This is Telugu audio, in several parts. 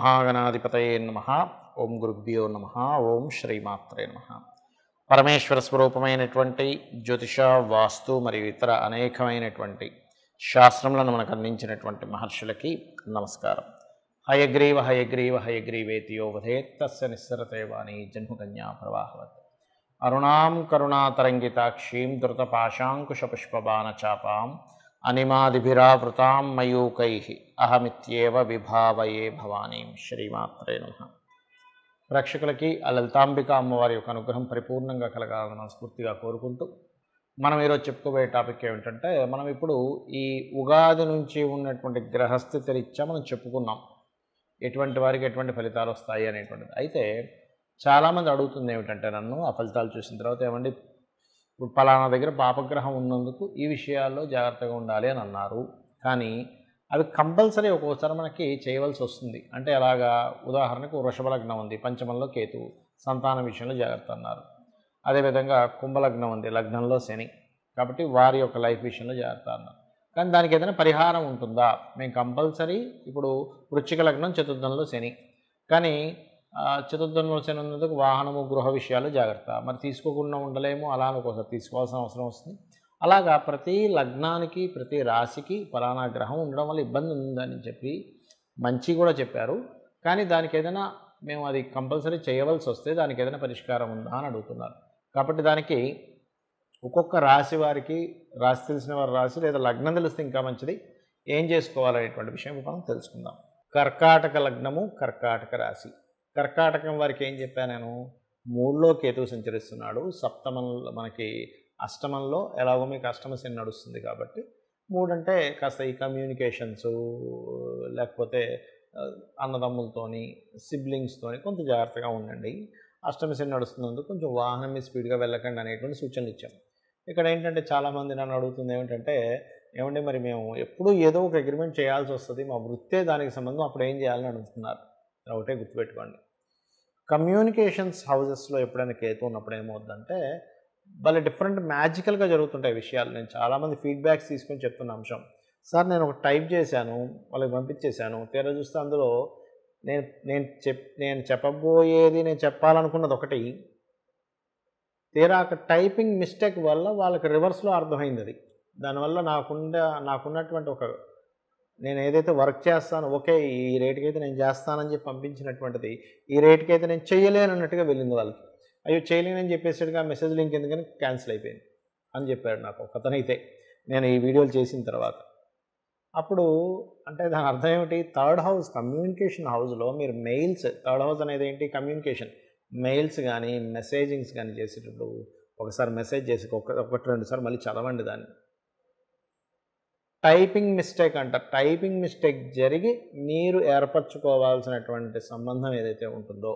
శ్రీమహాగణాధిపతయే నమః. ఓం గురుభ్యో నమః. ఓం శ్రీమాత్రే నమః. పరమేశ్వర స్వరూపమైనటువంటి జ్యోతిష, వాస్తు మరియు ఇతర అనేకమైనటువంటి శాస్త్రములను మనకు అందించినటువంటి మహర్షులకి నమస్కారం. హయగ్రీవ హయగ్రీవ హయగ్రీవేతియో వధేత్ తస్య నిస్సరతే వాణి జన్మకన్యా ప్రవాహవత్. అరుణాం కరుణాతరంగితాక్షీం ధృతపాశాంకుశపుష్పబాణచాపాం అనిమాదిభిరావృతాం మయూకైః అహమిత్యేవ విభావయే భవానీం. శ్రీమాత్రే నమః. ప్రేక్షకులకి ఆ లలితాంబిక అమ్మవారి యొక్క అనుగ్రహం పరిపూర్ణంగా కలగాలని మనస్ఫూర్తిగా కోరుకుంటూ మనం ఈరోజు చెప్పుకోబోయే టాపిక్ ఏమిటంటే, మనం ఇప్పుడు ఈ ఉగాది నుంచి ఉన్నటువంటి గ్రహస్థితి రీత్యా మనం చెప్పుకున్నాం ఎటువంటి వారికి ఎటువంటి ఫలితాలు వస్తాయి అనేటువంటిది. అయితే చాలామంది అడుగుతుంది ఏమిటంటే, నన్ను ఆ ఫలితాలు చూసిన తర్వాత ఏమండి, ఇప్పుడు పలానా దగ్గర పాపగ్రహం ఉన్నందుకు ఈ విషయాల్లో జాగ్రత్తగా ఉండాలి అని అన్నారు, కానీ అవి కంపల్సరీ ఒక్కోసారి మనకి చేయవలసి వస్తుంది. అంటే అలాగా, ఉదాహరణకు వృషభ లగ్నం ఉంది, పంచమంలో కేతువు, సంతాన విషయంలో జాగ్రత్త అన్నారు. అదేవిధంగా కుంభలగ్నం ఉంది, లగ్నంలో శని, కాబట్టి వారి యొక్క లైఫ్ విషయంలో జాగ్రత్త అన్నారు. కానీ దానికి ఏదైనా పరిహారం ఉంటుందా? మేము కంపల్సరీ ఇప్పుడు వృశ్చిక లగ్నం చతుర్థంలో శని, కానీ చతుర్థంలో శని ఉన్నందుకు వాహనము గృహ విషయాలు జాగ్రత్త. మరి తీసుకోకుండా ఉండలేము, అలా ఒక్కోసారి తీసుకోవాల్సిన అవసరం వస్తుంది. అలాగా ప్రతి లగ్నానికి ప్రతి రాశికి ఫలానా గ్రహం ఉండడం వల్ల ఇబ్బంది ఉందని చెప్పి మంచి కూడా చెప్పారు. కానీ దానికి ఏదైనా మేము అది కంపల్సరీ చేయవలసి వస్తే దానికి ఏదైనా పరిష్కారం ఉందా అని అడుగుతున్నారు. కాబట్టి దానికి ఒక్కొక్క రాశి వారికి, రాశి తెలిసిన వారి రాశి లేదా లగ్నం తెలిస్తే ఇంకా మంచిది, ఏం చేసుకోవాలనేటువంటి విషయం మనం తెలుసుకుందాం. కర్కాటక లగ్నము, కర్కాటక రాశి. కర్కాటకం వారికి ఏం చెప్పాను నేను, 3లో కేతువు సంచరిస్తున్నాడు, సప్తమంలో మనకి అష్టమంలో ఎలాగో మీకు అష్టమ శని నడుస్తుంది కాబట్టి 3 అంటే కాస్త ఈ కమ్యూనికేషన్స్, లేకపోతే అన్నదమ్ములతోని, సిబ్లింగ్స్తోని కొంత జాగ్రత్తగా ఉండండి. అష్టమ శని నడుస్తున్నందుకు కొంచెం వాహనం మీద స్పీడ్గా వెళ్ళకండి అనేటువంటి సూచనలు ఇచ్చాం. ఇక్కడ ఏంటంటే చాలామంది నన్ను అడుగుతుంది ఏమిటంటే, ఏమంటే మరి మేము ఎప్పుడూ ఏదో ఒక అగ్రిమెంట్ చేయాల్సి వస్తుంది, మా వృత్తే దానికి సంబంధం, అప్పుడు ఏం చేయాలని అడుగుతున్నారు. ఒకటే గుర్తుపెట్టుకోండి, కమ్యూనికేషన్స్ హౌజెస్లో ఎప్పుడైనా కేతు ఉన్నప్పుడు ఏమవుతుందంటే భలే డిఫరెంట్ మ్యాజికల్గా జరుగుతుంటాయి విషయాలు. నేను చాలామంది ఫీడ్బ్యాక్స్ తీసుకొని చెప్తున్న అంశం. సార్ నేను ఒక టైప్ చేశాను, వాళ్ళకి పంపించేశాను, తీరా చూస్తే అందులో నేను చెప్పబోయేది, నేను చెప్పాలనుకున్నది ఒకటి, తీరా అక్కడ టైపింగ్ మిస్టేక్ వల్ల వాళ్ళకి రివర్స్లో అర్థమైంది. అది దానివల్ల నాకున్నటువంటి ఒక, నేను ఏదైతే వర్క్ చేస్తానో, ఓకే ఈ రేటుకి అయితే నేను చేస్తానని చెప్పి పంపించినటువంటిది ఈ రేటుకి అయితే నేను చేయలేనన్నట్టుగా వెళ్ళింది వాళ్ళకి. అయ్యో చేయలేనని చెప్పేసాడుగా, మెసేజ్ లింక్ ఎందుకని క్యాన్సిల్ అయిపోయింది అని చెప్పాడు నాకు ఒకతనైతే నేను ఈ వీడియోలు చేసిన తర్వాత. అప్పుడు అంటే దాని అర్థం ఏమిటి, థర్డ్ హౌస్ కమ్యూనికేషన్ హౌస్లో మీరు మెయిల్స్, థర్డ్ హౌస్ అనేది ఏంటి, కమ్యూనికేషన్, మెయిల్స్ కానీ మెసేజింగ్స్ కానీ చేసేటప్పుడు ఒకసారి మెసేజ్ చేసి ఒకటి 2 సార్లు మళ్ళీ చదవండి దాన్ని. టైపింగ్ మిస్టేక్ అంట, టైపింగ్ మిస్టేక్ జరిగి మీరు ఏర్పరచుకోవాల్సినటువంటి సంబంధం ఏదైతే ఉంటుందో,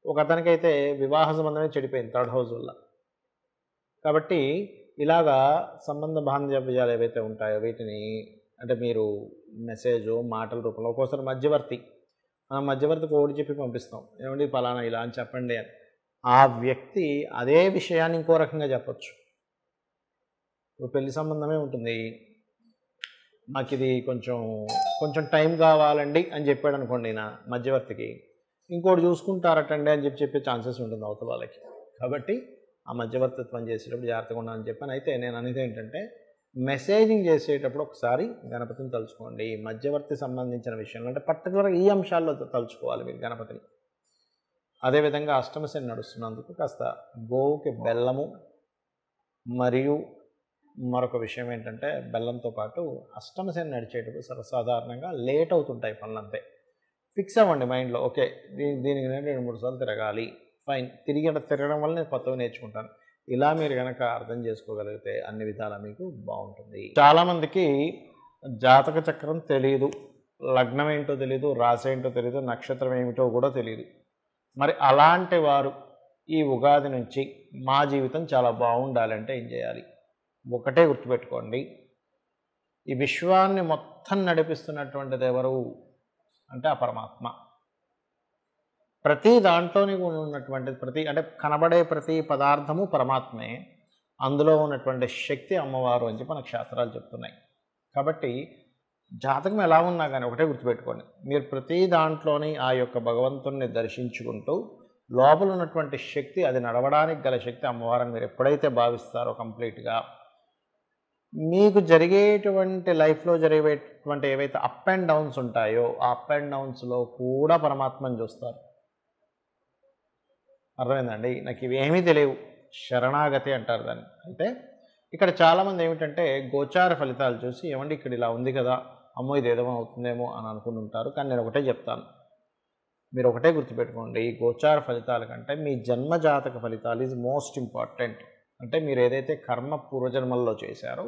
ఒక అతనికైతే వివాహ సంబంధమే చెడిపోయింది థర్డ్ హౌస్ వల్ల. కాబట్టి ఇలాగా సంబంధ బాంధవ్యాలు ఏవైతే ఉంటాయో వీటిని, అంటే మీరు మెసేజ్ మాటల రూపంలో, ఒక్కోసారి మధ్యవర్తి, మనం మధ్యవర్తికి ఒకటి చెప్పి పంపిస్తాం, ఏమండి ఫలానా ఇలా అని చెప్పండి అని, ఆ వ్యక్తి అదే విషయాన్ని ఇంకో రకంగా చెప్పచ్చు. ఇప్పుడు పెళ్లి సంబంధమే ఉంటుంది, మాకు ఇది కొంచెం టైం కావాలండి అని చెప్పాడు అనుకోండి నా మధ్యవర్తికి, ఇంకోటి చూసుకుంటారటండి అని చెప్పే ఛాన్సెస్ ఉంటుంది అవతల వాళ్ళకి. కాబట్టి ఆ మధ్యవర్తిత్వం చేసేటప్పుడు జాగ్రత్తగా ఉండాలని చెప్పాను. అయితే నేను అనేది ఏంటంటే, మెసేజింగ్ చేసేటప్పుడు ఒకసారి గణపతిని తలుచుకోండి. మధ్యవర్తి సంబంధించిన విషయంలో అంటే పర్టికులర్గా ఈ అంశాల్లో తలుచుకోవాలి మీరు గణపతిని. అదేవిధంగా అష్టమ శని నడుస్తున్నందుకు కాస్త గోవుకి బెల్లము, మరియు మరొక విషయం ఏంటంటే, బెల్లంతో పాటు అష్టమ శని నడిచేటప్పుడు సర్వసాధారణంగా లేట్ అవుతుంటాయి పనులంతే. ఫిక్స్ అవ్వండి మైండ్లో, ఓకే దీనికి నేను 2-3 సార్లు తిరగాలి, ఫైన్, తిరగడం వల్ల నేను కొత్తవి నేర్చుకుంటాను. ఇలా మీరు కనుక అర్థం చేసుకోగలిగితే అన్ని విధాలా మీకు బాగుంటుంది. చాలామందికి జాతక చక్రం తెలియదు, లగ్నం ఏంటో తెలియదు, రాశి ఏంటో తెలియదు, నక్షత్రం ఏమిటో కూడా తెలియదు. మరి అలాంటి వారు ఈ ఉగాది నుంచి మా జీవితం చాలా బాగుండాలంటే ఏం చేయాలి? ఒకటే గుర్తుపెట్టుకోండి, ఈ విశ్వాన్ని మొత్తం నడిపిస్తున్నటువంటిది ఎవరు అంటే ఆ పరమాత్మ. ప్రతి దాంట్లోని ఉన్నటువంటి అంటే కనబడే ప్రతి పదార్థము పరమాత్మే, అందులో ఉన్నటువంటి శక్తి అమ్మవారు అని చెప్పి మనకు శాస్త్రాలు చెప్తున్నాయి. కాబట్టి జాతకం ఎలా ఉన్నా కానీ ఒకటే గుర్తుపెట్టుకోండి, మీరు ప్రతి దాంట్లోని ఆ యొక్క భగవంతుణ్ణి దర్శించుకుంటూ లోపల ఉన్నటువంటి శక్తి, అది నడవడానికి గల శక్తి అమ్మవారిని మీరు ఎప్పుడైతే భావిస్తారో కంప్లీట్గా, మీకు జరిగేటువంటి లైఫ్లో జరిగేటువంటి ఏవైతే అప్ అండ్ డౌన్స్ ఉంటాయో ఆ అప్ అండ్ డౌన్స్లో కూడా పరమాత్మని చూస్తారు. అర్థమైందండి? నాకు ఇవేమీ తెలియవు, శరణాగతి అంటారు దాన్ని. అయితే ఇక్కడ చాలామంది ఏమిటంటే గోచార ఫలితాలు చూసి ఏమండి ఇక్కడ ఇలా ఉంది కదా, అమ్మో ఇది ఏదో అవుతుందేమో అని అనుకుని ఉంటారు. కానీ నేను ఒకటే చెప్తాను, మీరు ఒకటే గుర్తుపెట్టుకోండి, ఈ గోచార ఫలితాల కంటే మీ జన్మజాతక ఫలితాలు ఈజ్ మోస్ట్ ఇంపార్టెంట్. అంటే మీరు ఏదైతే కర్మ పూర్వజన్మల్లో చేశారో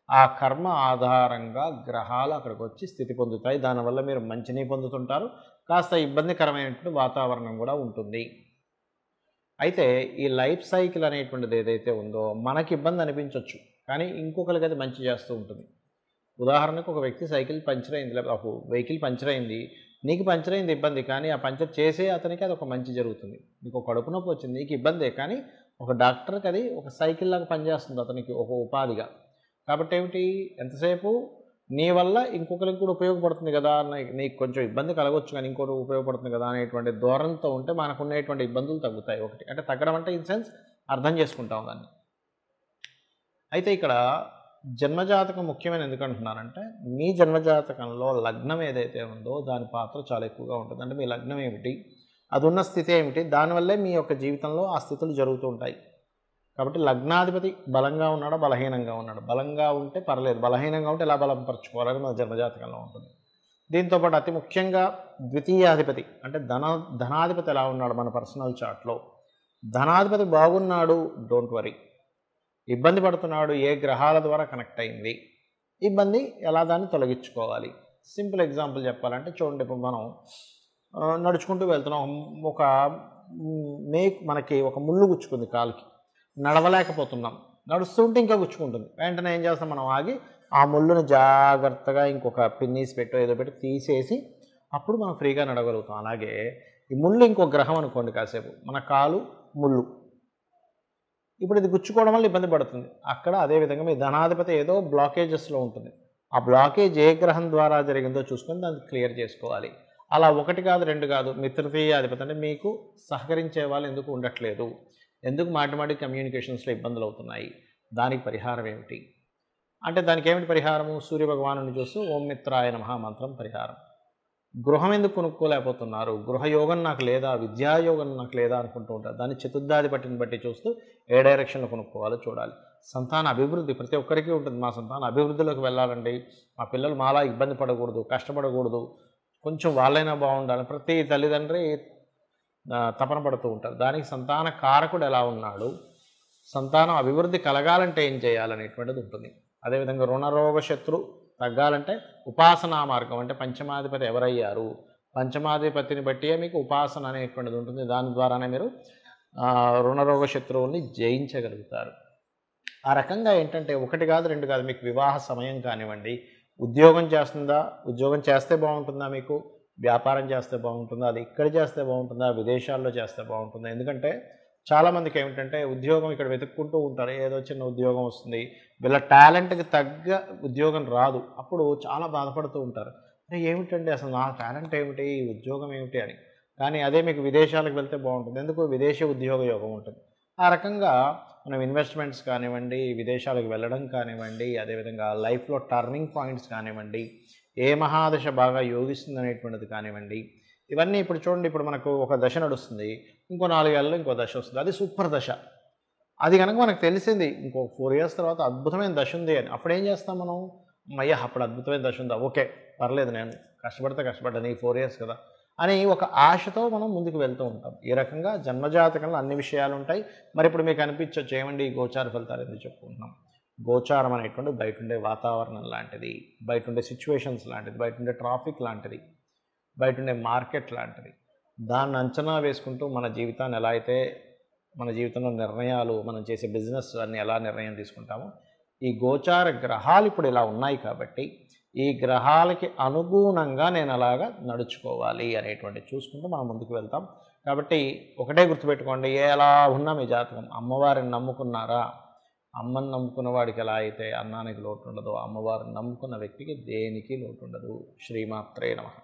ఆ కర్మ ఆధారంగా గ్రహాలు అక్కడికి వచ్చి స్థితి పొందుతాయి. దానివల్ల మీరు మంచిని పొందుతుంటారు, కాస్త ఇబ్బందికరమైనటువంటి వాతావరణం కూడా ఉంటుంది. అయితే ఈ లైఫ్ సైకిల్ అనేటువంటిది ఏదైతే ఉందో మనకి ఇబ్బంది అనిపించవచ్చు, కానీ ఇంకొకరికి అది మంచి చేస్తూ ఉంటుంది. ఉదాహరణకు ఒక వ్యక్తి సైకిల్ పంచర్ అయింది, లేకపోతే ఒక వెహికల్ పంచర్ అయింది, నీకు పంచర్ అయింది ఇబ్బంది, కానీ ఆ పంచర్ చేసే అతనికి అది ఒక మంచి జరుగుతుంది. నీకు కడుపు నొప్పి వచ్చింది, నీకు ఇబ్బందే, కానీ ఒక డాక్టర్కి అది ఒక సైకిల్ లాగా పనిచేస్తుంది అతనికి ఒక ఉపాధిగా. కాబట్టి ఏమిటి, ఎంతసేపు నీ వల్ల ఇంకొకరికి కూడా ఉపయోగపడుతుంది కదా, నీకు కొంచెం ఇబ్బంది కలగవచ్చు కానీ ఇంకోటి ఉపయోగపడుతుంది కదా అనేటువంటి ధోరణితో ఉంటే మనకు ఉన్నటువంటి ఇబ్బందులు తగ్గుతాయి. ఒకటి అంటే తగ్గడం అంటే ఇన్ సెన్స్ అర్థం చేసుకుంటాం దాన్ని. అయితే ఇక్కడ జన్మజాతకం ముఖ్యమైన ఎందుకు అంటున్నానంటే, మీ జన్మజాతకంలో లగ్నం ఏదైతే ఉందో దాని పాత్ర చాలా ఎక్కువగా ఉంటుంది. అంటే మీ లగ్నం ఏమిటి, అది ఉన్న స్థితి ఏమిటి, దానివల్లే మీ యొక్క జీవితంలో ఆ స్థితులు జరుగుతూ ఉంటాయి. కాబట్టి లగ్నాధిపతి బలంగా ఉన్నాడా బలహీనంగా ఉన్నాడు, బలంగా ఉంటే పర్లేదు, బలహీనంగా ఉంటే ఎలా బలపరచుకోవాలని మన జన్మజాతకంలో ఉంటుంది. దీంతోపాటు అతి ముఖ్యంగా ద్వితీయాధిపతి అంటే ధనాధిపతి ఎలా ఉన్నాడు మన పర్సనల్ చార్ట్లో. ధనాధిపతి బాగున్నాడు, డోంట్ వరీ. ఇబ్బంది పడుతున్నాడు, ఏ గ్రహాల ద్వారా కనెక్ట్ అయింది, ఇబ్బంది ఎలా దాన్ని తొలగించుకోవాలి. సింపుల్ ఎగ్జాంపుల్ చెప్పాలంటే చూడండి, ఇప్పుడు మనం నడుచుకుంటూ వెళ్తున్నాం, మనకి ఒక ముళ్ళు గుచ్చుకుంది కాలుకి, నడవలేకపోతున్నాం, నడుస్తుంటే ఇంకా గుచ్చుకుంటుంది. వెంటనే ఏం చేస్తాం, మనం ఆగి ఆ ముళ్ళుని జాగ్రత్తగా ఇంకొక పిన్నీస్ పెట్టో ఏదో పెట్టి తీసేసి అప్పుడు మనం ఫ్రీగా నడవగలుగుతాం. అలాగే ఈ ముళ్ళు ఇంకో గ్రహం అనుకోండి, కాసేపు మన కాలు ముళ్ళు, ఇప్పుడు ఇది గుచ్చుకోవడం వల్ల ఇబ్బంది పడుతుంది. అక్కడ అదేవిధంగా మీ ధనాధిపతి ఏదో బ్లాకేజెస్లో ఉంటుంది, ఆ బ్లాకేజ్ ఏ గ్రహం ద్వారా జరిగిందో చూసుకొని దాన్ని క్లియర్ చేసుకోవాలి. అలా ఒకటి కాదు రెండు కాదు, మీ తృతీయాధిపతి అంటే మీకు సహకరించే వాళ్ళు ఎందుకు ఉండట్లేదు, ఎందుకు మాటి కమ్యూనికేషన్స్లో ఇబ్బందులు అవుతున్నాయి, దానికి పరిహారం ఏమిటి అంటే దానికి ఏమిటి పరిహారము, సూర్యభగవాను చూస్తూ ఓం మిత్రాయ నమః మంత్రం పరిహారం. గృహం ఎందుకు కొనుక్కోలేకపోతున్నారు, గృహయోగం నాకు లేదా, విద్యాయోగం నాకు లేదా అనుకుంటూ ఉంటారు. దాన్ని చతుర్థాధిపతిని బట్టి చూస్తూ ఏ డైరెక్షన్లో కొనుక్కోవాలో చూడాలి. సంతాన అభివృద్ధి ప్రతి ఒక్కరికి ఉంటుంది, మా సంతాన అభివృద్ధిలోకి వెళ్ళాలండి, మా పిల్లలు మాలా ఇబ్బంది పడకూడదు, కష్టపడకూడదు, కొంచెం వాళ్ళైనా బాగుండాలి, ప్రతి తల్లిదండ్రి తపన పడుతూ ఉంటారు. దానికి సంతాన కారకుడు ఎలా ఉన్నాడు, సంతానం అభివృద్ధి కలగాలంటే ఏం చేయాలనేటువంటిది ఉంటుంది. అదేవిధంగా రుణరోగ శత్రు తగ్గాలంటే ఉపాసనా మార్గం, అంటే పంచమాధిపతి ఎవరయ్యారు, పంచమాధిపతిని బట్టియే మీకు ఉపాసన అనేటువంటిది ఉంటుంది. దాని ద్వారానే మీరు రుణరోగ శత్రువుల్ని జయించగలుగుతారు. ఆ రకంగా ఏంటంటే ఒకటి కాదు రెండు కాదు, మీకు వివాహ సమయం కానివ్వండి, ఉద్యోగం చేస్తుందా, ఉద్యోగం చేస్తే బాగుంటుందా, మీకు వ్యాపారం చేస్తే బాగుంటుందా, అది ఇక్కడ చేస్తే బాగుంటుందా, విదేశాల్లో చేస్తే బాగుంటుందా. ఎందుకంటే చాలామందికి ఏమిటంటే ఉద్యోగం ఇక్కడ వెతుక్కుంటూ ఉంటారు, ఏదో చిన్న ఉద్యోగం వస్తుంది, వీళ్ళ టాలెంట్కి తగ్గ ఉద్యోగం రాదు, అప్పుడు చాలా బాధపడుతూ ఉంటారు, అంటే ఏమిటండి అసలు నా టాలెంట్ ఏమిటి, ఈ ఉద్యోగం ఏమిటి అని. కానీ అదే మీకు విదేశాలకు వెళ్తే బాగుంటుంది, ఎందుకు విదేశీ ఉద్యోగ యోగం ఉంటుంది. ఆ రకంగా మనం ఇన్వెస్ట్మెంట్స్ కానివ్వండి, విదేశాలకు వెళ్ళడం కానివ్వండి, అదేవిధంగా లైఫ్లో టర్నింగ్ పాయింట్స్ కానివ్వండి, ఏ మహాదశ బాగా యోగిస్తుంది అనేటువంటిది కానివ్వండి, ఇవన్నీ ఇప్పుడు చూడండి, ఇప్పుడు మనకు ఒక దశ నడుస్తుంది, ఇంకో 4 ఏళ్ళలో ఇంకో దశ వస్తుంది, అది సూపర్ దశ. అది కనుక మనకు తెలిసింది ఇంకో 4 ఇయర్స్ తర్వాత అద్భుతమైన దశ ఉంది అని, అప్పుడు ఏం చేస్తాం మనం, అయ్యా అప్పుడు అద్భుతమైన దశ ఉందా, ఓకే పర్లేదు, నేను కష్టపడ్డాను ఈ 4 ఇయర్స్ కదా అని ఒక ఆశతో మనం ముందుకు వెళ్తూ ఉంటాం. ఈ రకంగా జన్మజాతకంలో అన్ని విషయాలు ఉంటాయి. మరి ఇప్పుడు మీకు అనిపించవచ్చు, ఏమండి ఈ గోచార ఫలితాలు ఎందుకు చెప్పుకుంటున్నాం. గోచారం అనేటువంటి బయట ఉండే వాతావరణం లాంటిది, బయట ఉండే సిచ్యువేషన్స్ లాంటిది, బయట ఉండే ట్రాఫిక్ లాంటిది, బయట ఉండే మార్కెట్ లాంటిది. దాన్ని అంచనా వేసుకుంటూ మన జీవితాన్ని ఎలా అయితే, మన జీవితంలో నిర్ణయాలు, మనం చేసే బిజినెస్ అన్ని ఎలా నిర్ణయం తీసుకుంటామో, ఈ గోచార గ్రహాలు ఇప్పుడు ఇలా ఉన్నాయి కాబట్టి ఈ గ్రహాలకి అనుగుణంగా నేను అలాగా నడుచుకోవాలి అనేటువంటి చూసుకుంటూ మనం ముందుకు వెళ్తాం. కాబట్టి ఒకటే గుర్తుపెట్టుకోండి, ఎలా ఉన్నా మీ జాతకం అమ్మవారిని నమ్ముకున్నారా, అమ్మని నమ్ముకున్న వాడికి ఎలా అయితే అన్నానికి లోటు ఉండదో, అమ్మవారిని నమ్ముకున్న వ్యక్తికి దేనికి లోటు ఉండదు. శ్రీమాత్రే నమః.